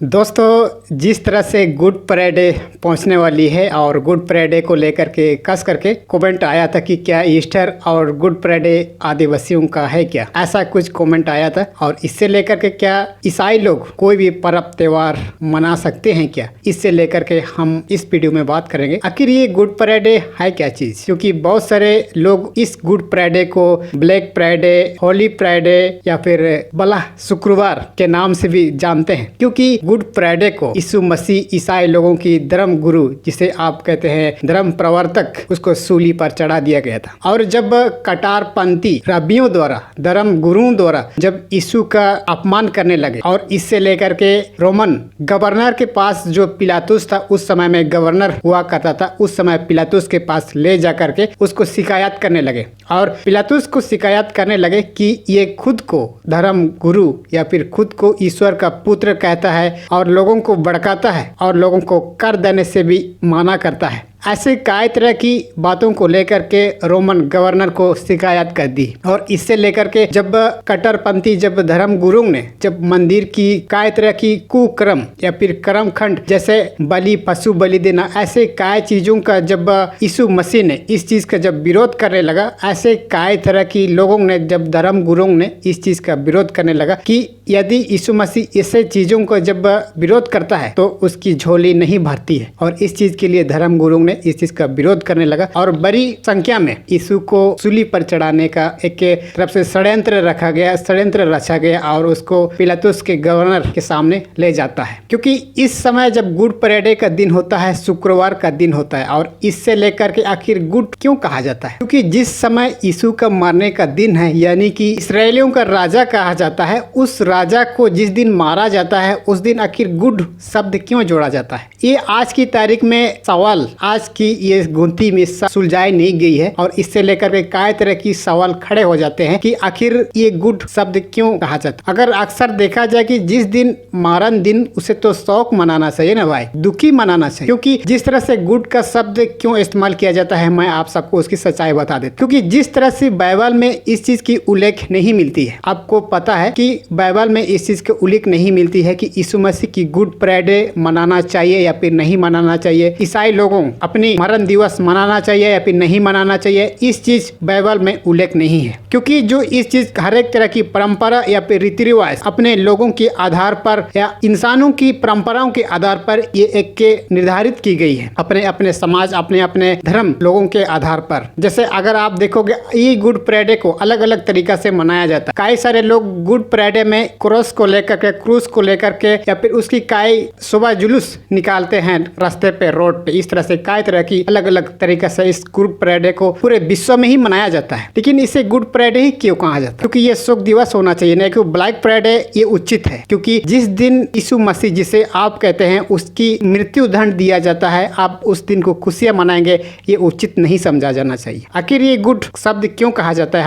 दोस्तों, जिस तरह से गुड फ्राइडे पहुंचने वाली है और गुड फ्राइडे को लेकर के खास करके कमेंट आया था कि क्या ईस्टर और गुड फ्राइडे आदिवासियों का है क्या, ऐसा कुछ कमेंट आया था। और इससे लेकर के क्या ईसाई लोग कोई भी पर्व त्योहार मना सकते हैं क्या, इससे लेकर के हम इस वीडियो में बात करेंगे। आखिर ये गुड फ्राइडे है क्या चीज, क्योंकि बहुत सारे लोग इस गुड फ्राइडे को ब्लैक फ्राइडे, होली फ्राइडे या फिर बला शुक्रवार के नाम से भी जानते हैं, क्योंकि गुड फ्राइडे को यीशु मसीह ईसाई लोगों की धर्म गुरु, जिसे आप कहते हैं धर्म प्रवर्तक, उसको सूली पर चढ़ा दिया गया था। और जब कट्टरपंथी रबियों द्वारा, धर्म गुरुओं द्वारा जब यीशु का अपमान करने लगे और इससे लेकर के रोमन गवर्नर के पास, जो पिलातुस था उस समय में गवर्नर हुआ करता था, उस समय पिलातुस के पास ले जा करके उसको शिकायत करने लगे। और पिलातुस को शिकायत करने लगे कि ये खुद को धर्म गुरु या फिर खुद को ईश्वर का पुत्र कहता है और लोगों को भड़काता है और लोगों को कर देने से भी मना करता है। ऐसे कई तरह की बातों को लेकर के रोमन गवर्नर को शिकायत कर दी। और इससे लेकर के जब कट्टरपंथी, जब धर्म गुरुओं ने जब मंदिर की कई तरह की कुक्रम या फिर कर्मखंड, जैसे बलि, पशु बलि देना, ऐसे कई चीजों का जब यीशु मसीह ने इस चीज का जब विरोध करने लगा, ऐसे कई तरह की लोगों ने, जब धर्म गुरुओं ने इस चीज का विरोध करने लगा कि यदि यीशु मसीह ऐसे चीजों को जब विरोध करता है तो उसकी झोली नहीं भरती है। और इस चीज के लिए धर्म गुरुओं ने इस चीज का विरोध करने लगा और बड़ी संख्या में यीशु को सूली पर चढ़ाने का एक तरफ से षड्यंत्र रखा गया, षड्यंत्र रचा गया और उसको पिलातुस के गवर्नर के सामने ले जाता है। क्योंकि इस समय जब गुड फ्राइडे का दिन होता है, शुक्रवार का दिन होता है, और इससे लेकर के आखिर गुड क्यों कहा जाता है, क्योंकि जिस समय यीशु का मरने का दिन है, यानी कि इस्राएलियों का राजा कहा जाता है, उस राजा को जिस दिन मारा जाता है उस दिन आखिर गुड शब्द क्यों जोड़ा जाता है, ये आज की तारीख में सवाल, आज की ये गुंथी में सुलझाई नहीं गई है। और इससे लेकर के कई तरह की सवाल खड़े हो जाते हैं कि आखिर ये गुड शब्द क्यों कहा जाता है। अगर अक्सर देखा जाए कि जिस दिन मारन दिन, उसे तो शौक मनाना चाहिए ना भाई, दुखी मनाना चाहिए। क्योंकि जिस तरह से गुड का शब्द क्यों इस्तेमाल किया जाता है, मैं आप सबको उसकी सच्चाई बता देता हूं। क्योंकि जिस तरह से बाइबल में इस चीज की उल्लेख नहीं मिलती है, आपको पता है कि बाइबल में इस चीज की उल्लेख नहीं मिलती है कि यीशु मसीह की गुड फ्राइडे मनाना चाहिए या फिर नहीं मनाना चाहिए, ईसाई लोगों अपनी मरण दिवस मनाना चाहिए या फिर नहीं मनाना चाहिए, इस चीज बाइबल में उल्लेख नहीं है। क्योंकि जो इस चीज हर एक तरह की परंपरा या फिर रीति रिवाज अपने लोगों के आधार पर या इंसानों की परंपराओं के आधार पर ये एक के निर्धारित की गई है, अपने अपने समाज, अपने अपने धर्म लोगों के आधार पर। जैसे अगर आप देखोगे, ये गुड फ्राइडे को अलग अलग तरीका से मनाया जाता है। कई सारे लोग गुड फ्राइडे में क्रॉस को लेकर के, क्रूस को लेकर के, या फिर उसकी कई सुबह जुलूस निकालते हैं रास्ते पे, रोड पे। इस तरह से कई तरह की अलग अलग तरीके से इस गुड फ्राइडे को पूरे विश्व में ही मनाया जाता है। लेकिन इसे गुड फ्राइडे ही क्यों कहा जाता है, क्योंकि ये शोक दिवस होना चाहिए, नहीं कि ब्लैक फ्राइडे ये उचित है। क्योंकि जिस दिन यीशु मसीह, जिसे आप कहते हैं, उसकी मृत्यु दंड दिया जाता है, आप उस दिन को खुशियां मनाएंगे, ये उचित नहीं समझा जाना चाहिए। आखिर ये गुड शब्द क्यों कहा जाता है,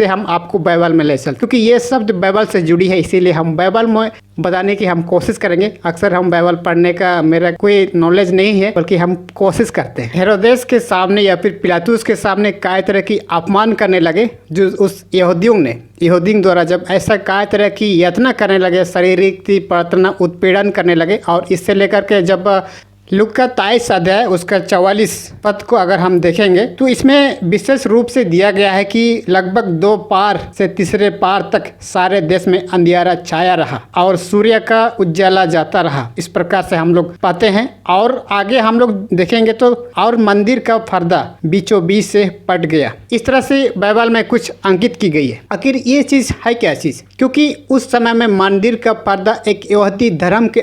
हम आपको बाइबल में ले चलते, क्योंकि ये शब्द बाइबल से जुड़ी है, इसीलिए हम बाइबल में बताने की हम कोशिश करेंगे। अक्सर हम बाइबल पढ़ने का मेरा कोई नॉलेज नहीं है, बल्कि हम कोशिश करते हैं। हेरोदेस के सामने या फिर पिलातुस के सामने कई तरह की अपमान करने लगे, जो उस यहूदियों द्वारा जब ऐसा कई तरह की यातना करने लगे, शारीरिक प्रार्थना, उत्पीड़न करने लगे। और इससे लेकर के जब लूका 23 अध्याय उसका 44 पद को अगर हम देखेंगे तो इसमें विशेष रूप से दिया गया है कि लगभग 2 पार से तीसरे पार तक सारे देश में अंधियारा छाया रहा और सूर्य का उजाला जाता रहा। इस प्रकार से हम लोग पाते हैं। और आगे हम लोग देखेंगे तो और मंदिर का पर्दा बीचों बीच से पट गया। इस तरह से बाइबल में कुछ अंकित की गई है। आखिर ये चीज है क्या चीज, क्योंकि उस समय में मंदिर का पर्दा एक यहूदी धर्म के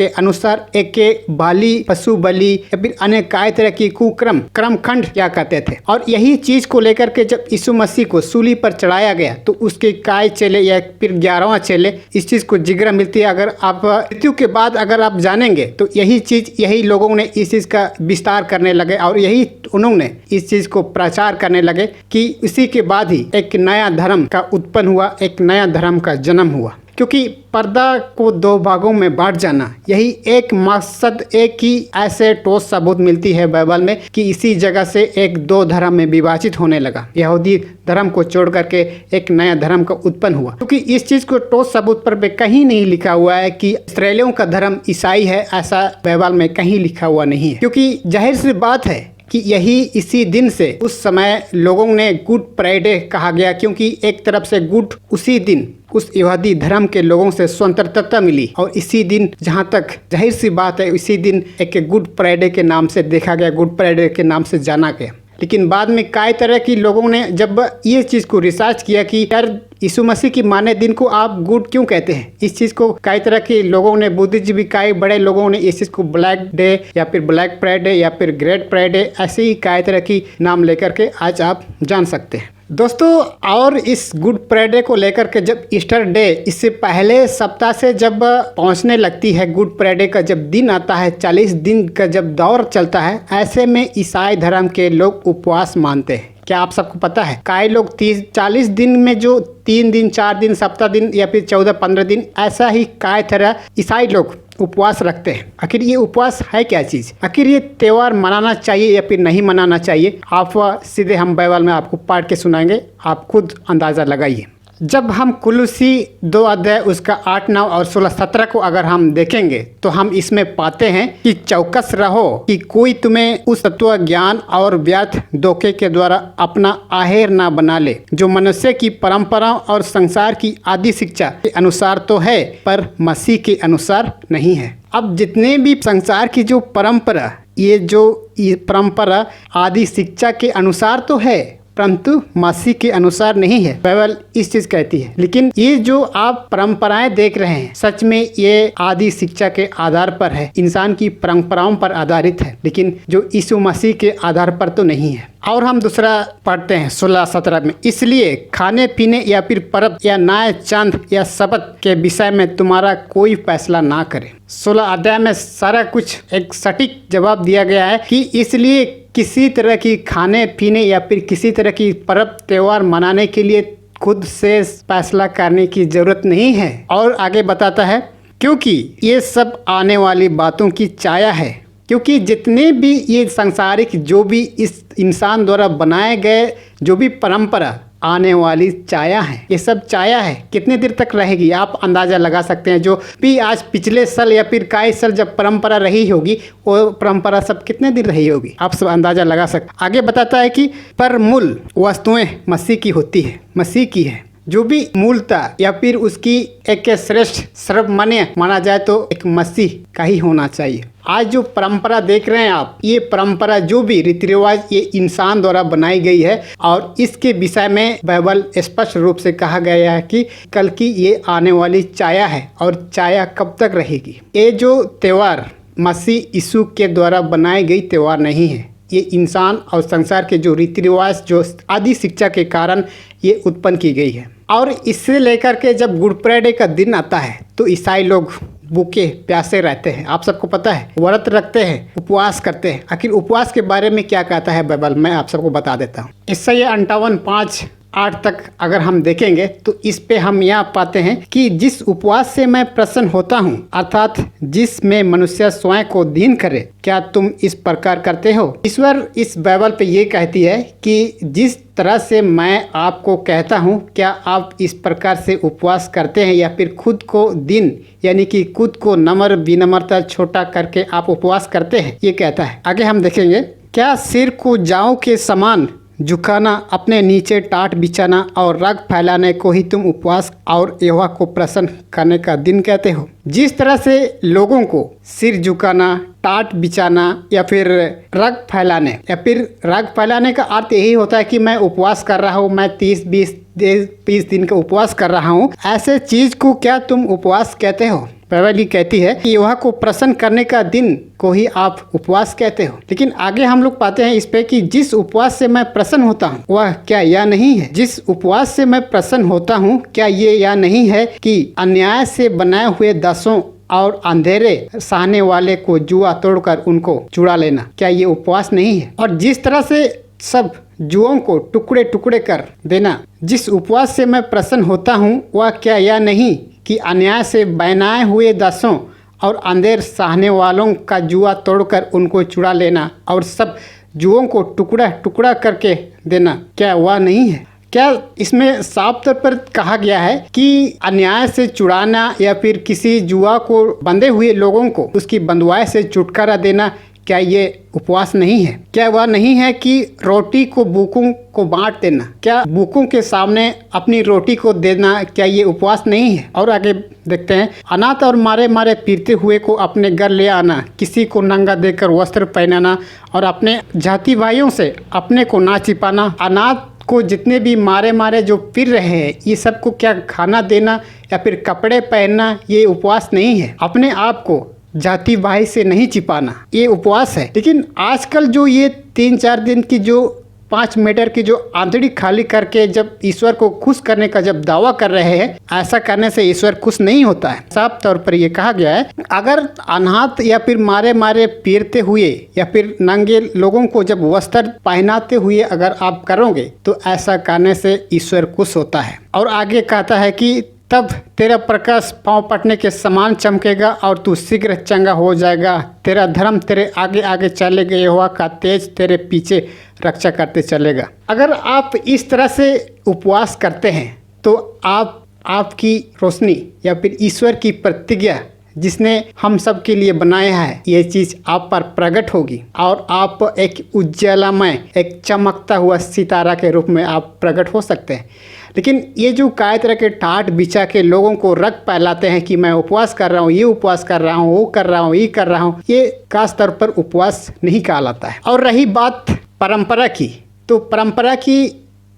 अनुसार के बाली, पशु बलि या फिर अन्य कई तरह की कुक्रम, कर्मखंड क्या कहते थे। और यही चीज को लेकर के जब यीशु मसीह को सूली पर चढ़ाया गया तो उसके कई चेले या फिर 11वां चेले इस चीज को जिक्र मिलती है। अगर आप मृत्यु के बाद अगर आप जानेंगे तो यही लोगों ने इस चीज का विस्तार करने लगे और यही उन्होंने इस चीज को प्रचार करने लगे कि इसी के बाद ही एक नया धर्म का उत्पन्न हुआ, एक नया धर्म का जन्म हुआ। क्योंकि पर्दा को दो भागों में बांट जाना, यही एक मकसद, एक ही ऐसे ठोस सबूत मिलती है बाइबल में कि इसी जगह से एक दो धर्म में विभाजित होने लगा। यहूदी धर्म को छोड़ करके एक नया धर्म का उत्पन्न हुआ, क्योंकि इस चीज को ठोस सबूत पर कहीं नहीं लिखा हुआ है कि इस्राएलियों का धर्म ईसाई है, ऐसा बाइबल में कहीं लिखा हुआ नहीं है। क्योंकि जाहिर सी बात है कि यही इसी दिन से उस समय लोगों ने गुड फ्राइडे कहा गया, क्योंकि एक तरफ से गुड उसी दिन उस यहूदी धर्म के लोगों से स्वतंत्रता मिली, और इसी दिन जहाँ तक जाहिर सी बात है इसी दिन एक गुड फ्राइडे के नाम से देखा गया, गुड फ्राइडे के नाम से जाना गया। लेकिन बाद में कई तरह की लोगों ने जब ये चीज़ को रिसर्च किया कि यार यीशु मसीह की माने दिन को आप गुड क्यों कहते हैं, इस चीज़ को कई तरह के लोगों ने, बुद्धिजीवी कई बड़े लोगों ने इस चीज़ को ब्लैक डे या फिर ब्लैक फ्राइडे या फिर ग्रेट फ्राइडे ऐसे ही कई तरह की नाम लेकर के आज आप जान सकते हैं दोस्तों। और इस गुड फ्राइडे को लेकर के जब ईस्टर डे इससे पहले सप्ताह से जब पहुंचने लगती है, गुड फ्राइडे का जब दिन आता है, 40 दिन का जब दौर चलता है, ऐसे में ईसाई धर्म के लोग उपवास मानते हैं। क्या आप सबको पता है कई लोग 30-40 दिन में जो 3 दिन 4 दिन सप्ताह दिन या फिर 14-15 दिन ऐसा ही कई तरह ईसाई लोग उपवास रखते हैं। आखिर ये उपवास है क्या चीज़, आखिर ये त्यौहार मनाना चाहिए या फिर नहीं मनाना चाहिए, आप सीधे हम बाइबल में आपको पढ़ के सुनाएंगे, आप खुद अंदाज़ा लगाइए। जब हम कुलुसी 2 अध्याय उसका 8, 9 और 16, 17 को अगर हम देखेंगे तो हम इसमें पाते हैं कि चौकस रहो कि कोई तुम्हें उस तत्व ज्ञान और व्यर्थ धोखे के द्वारा अपना आहेर ना बना ले, जो मनुष्य की परंपराओं और संसार की आदि शिक्षा के अनुसार तो है पर मसीह के अनुसार नहीं है। अब जितने भी संसार की जो परंपरा, ये परंपरा आदि शिक्षा के अनुसार तो है परंतु मसीह के अनुसार नहीं है, बाइबल इस चीज कहती है। लेकिन ये जो आप परंपराएं देख रहे हैं सच में ये आदि शिक्षा के आधार पर है, इंसान की परंपराओं पर आधारित है, लेकिन जो यीशु मसीह के आधार पर तो नहीं है। और हम दूसरा पढ़ते हैं 16-17 में, इसलिए खाने पीने या फिर पर्व या नए चांद या शबत के विषय में तुम्हारा कोई फैसला ना करे। 16 अध्याय में सारा कुछ एक सटीक जवाब दिया गया है कि इसलिए किसी तरह की खाने पीने या फिर किसी तरह की पर्व त्योहार मनाने के लिए खुद से फैसला करने की जरूरत नहीं है। और आगे बताता है क्योंकि ये सब आने वाली बातों की छाया है, क्योंकि जितने भी ये सांसारिक जो भी इस इंसान द्वारा बनाए गए जो भी परंपरा आने वाली छाया है, ये सब छाया है, कितने देर तक रहेगी आप अंदाज़ा लगा सकते हैं। जो भी आज पिछले साल या फिर कई साल जब परंपरा रही होगी वो परंपरा सब कितने दिन रही होगी, आप सब अंदाज़ा लगा सकते। आगे बताता है कि पर मूल वस्तुएं मसीह की होती है, मसीह की है। जो भी मूलता या फिर उसकी एक श्रेष्ठ सर्वमान्य माना जाए तो एक मसीह का ही होना चाहिए। आज जो परंपरा देख रहे हैं आप, ये परंपरा जो भी रीति रिवाज ये इंसान द्वारा बनाई गई है, और इसके विषय में बाइबल स्पष्ट रूप से कहा गया है कि कल की ये आने वाली छाया है, और छाया कब तक रहेगी। ये जो त्यौहार मसीह यीशु के द्वारा बनाई गई त्यौहार नहीं है, ये इंसान और संसार के जो रीति रिवाज जो आदि शिक्षा के कारण ये उत्पन्न की गई है। और इससे लेकर के जब गुड फ्राइडे का दिन आता है तो ईसाई लोग भूखे प्यासे रहते हैं, आप सबको पता है, व्रत रखते हैं, उपवास करते हैं। आखिर उपवास के बारे में क्या कहता है बाइबल, मैं आप सबको बता देता हूँ। इससे ये 58:5-8 तक अगर हम देखेंगे तो इस पे हम यहाँ पाते हैं कि जिस उपवास से मैं प्रसन्न होता हूँ, अर्थात जिसमें मनुष्य स्वयं को दीन करे, क्या तुम इस प्रकार करते हो। ईश्वर इस बाइबल पे ये कहती है कि जिस तरह से मैं आपको कहता हूँ, क्या आप इस प्रकार से उपवास करते हैं या फिर खुद को दीन यानी कि खुद को नम्र विनम्रता छोटा करके आप उपवास करते हैं, ये कहता है। आगे हम देखेंगे, क्या सिर को जाओ के समान झुकाना, अपने नीचे टाट बिछाना और रग फैलाने को ही तुम उपवास और यहोवा को प्रसन्न करने का दिन कहते हो। जिस तरह से लोगों को सिर झुकाना, टाट बिछाना या फिर रग फैलाने, या फिर रग फैलाने का अर्थ यही होता है कि मैं उपवास कर रहा हूँ, मैं 30-20 दिन का उपवास कर रहा हूँ, ऐसे चीज को क्या तुम उपवास कहते हो। बाइबल ये कहती है कि यहोवा को प्रसन्न करने का दिन को ही आप उपवास कहते हो। लेकिन आगे हम लोग पाते हैं इस पे कि जिस उपवास से मैं प्रसन्न होता हूँ वह क्या यह नहीं है, जिस उपवास से मैं प्रसन्न होता हूँ क्या ये यह नहीं है कि अन्याय से बनाए हुए दासों और अंधेरे सहने वाले को जुआ तोड़कर उनको चुरा लेना, क्या ये उपवास नहीं है। और जिस तरह से सब जुओं को टुकड़े टुकड़े कर देना, जिस उपवास से मैं प्रसन्न होता हूँ वह क्या यह नहीं कि अन्याय से बनाए हुए दासों और अंधेर सहने वालों का जुआ तोड़कर उनको चुरा लेना और सब जुओं को टुकड़ा टुकड़ा करके देना, क्या वह नहीं है? क्या इसमें साफ तौर पर कहा गया है कि अन्याय से छुड़ाना या फिर किसी जुआ को बंधे हुए लोगों को उसकी बंधुआई से छुटकारा देना, क्या ये उपवास नहीं है? क्या वह नहीं है कि रोटी को भूखों को बांट देना, क्या भूखों के सामने अपनी रोटी को देना, क्या ये उपवास नहीं है? और आगे देखते हैं, अनाथ और मारे मारे पीटते हुए को अपने घर ले आना, किसी को नंगा देकर वस्त्र पहनाना और अपने जाति भाइयों से अपने को ना छिपाना। अनाथ को जितने भी मारे मारे जो फिर रहे हैं, ये सबको क्या खाना देना या फिर कपड़े पहनना, ये उपवास नहीं है। अपने आप को जाति भाई से नहीं छिपाना, ये उपवास है। लेकिन आजकल जो ये 3-4 दिन की जो 5 मीटर की जो आंतड़ी खाली करके जब ईश्वर को खुश करने का जब दावा कर रहे हैं, ऐसा करने से ईश्वर खुश नहीं होता है। साफ तौर पर ये कहा गया है, अगर अनाथ या फिर मारे मारे पीटते हुए या फिर नंगे लोगों को जब वस्त्र पहनाते हुए अगर आप करोगे तो ऐसा करने से ईश्वर खुश होता है। और आगे कहता है कि तब तेरा प्रकाश पांव पटने के समान चमकेगा और तू शीघ्र चंगा हो जाएगा। तेरा धर्म तेरे आगे आगे चलेगा, यहोवा का तेज तेरे पीछे रक्षा करते चलेगा। अगर आप इस तरह से उपवास करते हैं तो आपकी रोशनी या फिर ईश्वर की प्रतिज्ञा जिसने हम सब के लिए बनाया है, ये चीज़ आप पर प्रकट होगी और आप एक उज्ज्वलामय, एक चमकता हुआ सितारा के रूप में आप प्रकट हो सकते हैं। लेकिन ये जो कई तरह के टाट बिछा के लोगों को रग फैलाते हैं कि मैं उपवास कर रहा हूँ, ये उपवास कर रहा हूँ, वो कर रहा हूँ, ये कर रहा हूँ, ये खास तौर पर उपवास नहीं कहलाता है। और रही बात परंपरा की, तो परंपरा की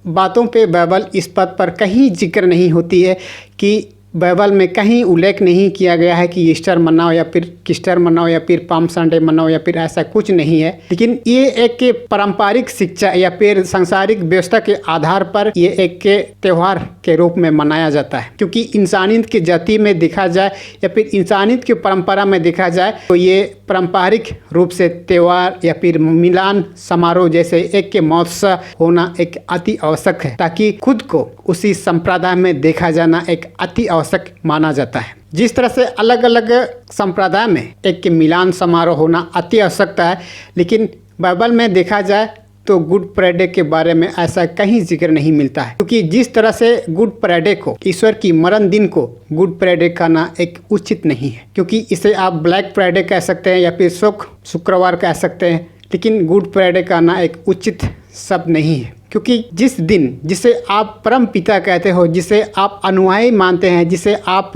बातों पे बाइबल इस बात पर कहीं जिक्र नहीं होती है कि बाइबल में कहीं उल्लेख नहीं किया गया है कि ईस्टर मनाओ या फिर किस्टर मनाओ या फिर पाम संडे मनाओ या फिर ऐसा कुछ नहीं है। लेकिन ये एक पारंपरिक शिक्षा या फिर सांसारिक व्यवस्था के आधार पर ये एक त्यौहार के रूप में मनाया जाता है, क्योंकि इंसानियत की जाति में देखा जाए या फिर इंसानियत की परंपरा में देखा जाए तो ये पारंपरिक रूप से त्यौहार या फिर मिलान समारोह जैसे एक के महोत्सव होना एक अति आवश्यक है, ताकि खुद को उसी संप्रदाय में देखा जाना एक अति आवश्यक माना जाता है। जिस तरह से अलग अलग संप्रदाय में एक मिलान समारोह होना अति आवश्यकता है, लेकिन बाइबल में देखा जाए तो गुड फ्राइडे के बारे में ऐसा कहीं जिक्र नहीं मिलता है, क्योंकि जिस तरह से गुड फ्राइडे को, ईश्वर की मरण दिन को गुड फ्राइडे कहना एक उचित नहीं है, क्योंकि इसे आप ब्लैक फ्राइडे कह सकते हैं या फिर शुक्रवार कह सकते हैं, लेकिन गुड फ्राइडे कहना एक उचित शब्द नहीं है। क्योंकि जिस दिन जिसे आप परम पिता कहते हो, जिसे आप अनुयायी मानते हैं, जिसे आप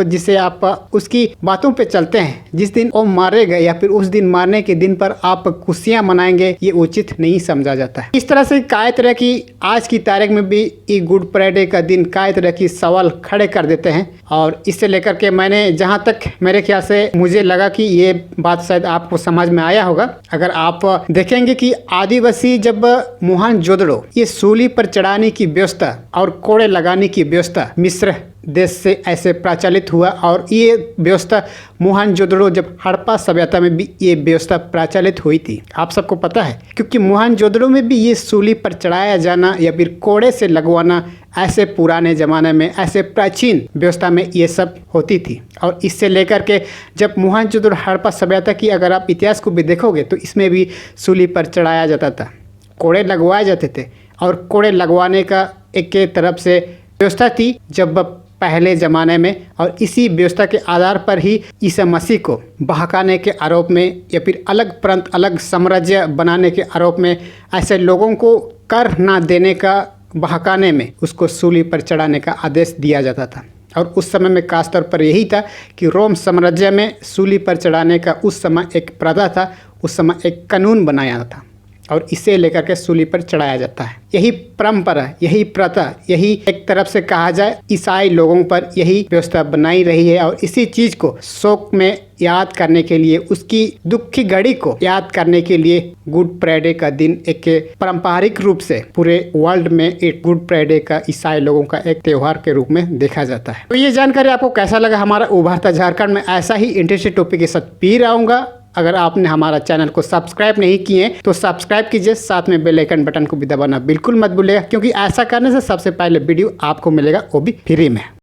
उसकी बातों पे चलते हैं, जिस दिन वो मारे गए या फिर उस दिन मारने के दिन पर आप खुशियां मनाएंगे, ये उचित नहीं समझा जाता है। इस तरह से कई तरह की आज की तारीख में भी ये गुड फ्राइडे का दिन कई तरह की सवाल खड़े कर देते हैं। और इससे लेकर के मैंने जहाँ तक मेरे ख्याल से मुझे लगा कि ये बात शायद आपको समझ में आया होगा। अगर आप देखेंगे कि आदिवासी जब मोहनजोदड़ो ये सूली पर चढ़ाने की व्यवस्था और कोड़े लगाने की व्यवस्था मिस्र देश से ऐसे प्रचलित हुआ, और ये व्यवस्था मोहनजोदड़ो जब हड़प्पा सभ्यता में भी ये व्यवस्था प्रचलित हुई थी, आप सबको पता है, क्योंकि मोहनजोदड़ो में भी ये सूली पर चढ़ाया जाना या फिर कोड़े से लगवाना ऐसे पुराने ज़माने में, ऐसे प्राचीन व्यवस्था में ये सब होती थी। और इससे लेकर के जब मोहनजोदड़ो हड़प्पा सभ्यता की अगर आप इतिहास को भी देखोगे तो इसमें भी सूली पर चढ़ाया जाता था, कोड़े लगवाए जाते थे। और कोड़े लगवाने का एक तरफ से व्यवस्था थी जब पहले ज़माने में, और इसी व्यवस्था के आधार पर ही ईसा मसीह को बहकाने के आरोप में या फिर अलग प्रांत अलग साम्राज्य बनाने के आरोप में, ऐसे लोगों को कर ना देने का बहकाने में उसको सूली पर चढ़ाने का आदेश दिया जाता था। और उस समय में खास तौर पर यही था कि रोम साम्राज्य में सूली पर चढ़ाने का उस समय एक प्रथा था, उस समय एक कानून बनाया था और इसे लेकर के सूली पर चढ़ाया जाता है। यही परंपरा, यही प्रथा, यही एक तरफ से कहा जाए ईसाई लोगों पर यही व्यवस्था बनाई रही है। और इसी चीज़ को शोक में याद करने के लिए, उसकी दुख की घड़ी को याद करने के लिए गुड फ्राइडे का दिन एक पारंपरिक रूप से पूरे वर्ल्ड में एक गुड फ्राइडे का ईसाई लोगों का एक त्यौहार के रूप में देखा जाता है। तो ये जानकारी आपको कैसा लगा? हमारा उभरता झारखंड में ऐसा ही इंटरेस्टिंग टॉपिक के साथ फिर आऊँगा। अगर आपने हमारा चैनल को सब्सक्राइब नहीं किए तो सब्सक्राइब कीजिए, साथ में बेल आइकन बटन को भी दबाना बिल्कुल मत भूलिएगा, क्योंकि ऐसा करने से सबसे पहले वीडियो आपको मिलेगा, वो भी फ्री में।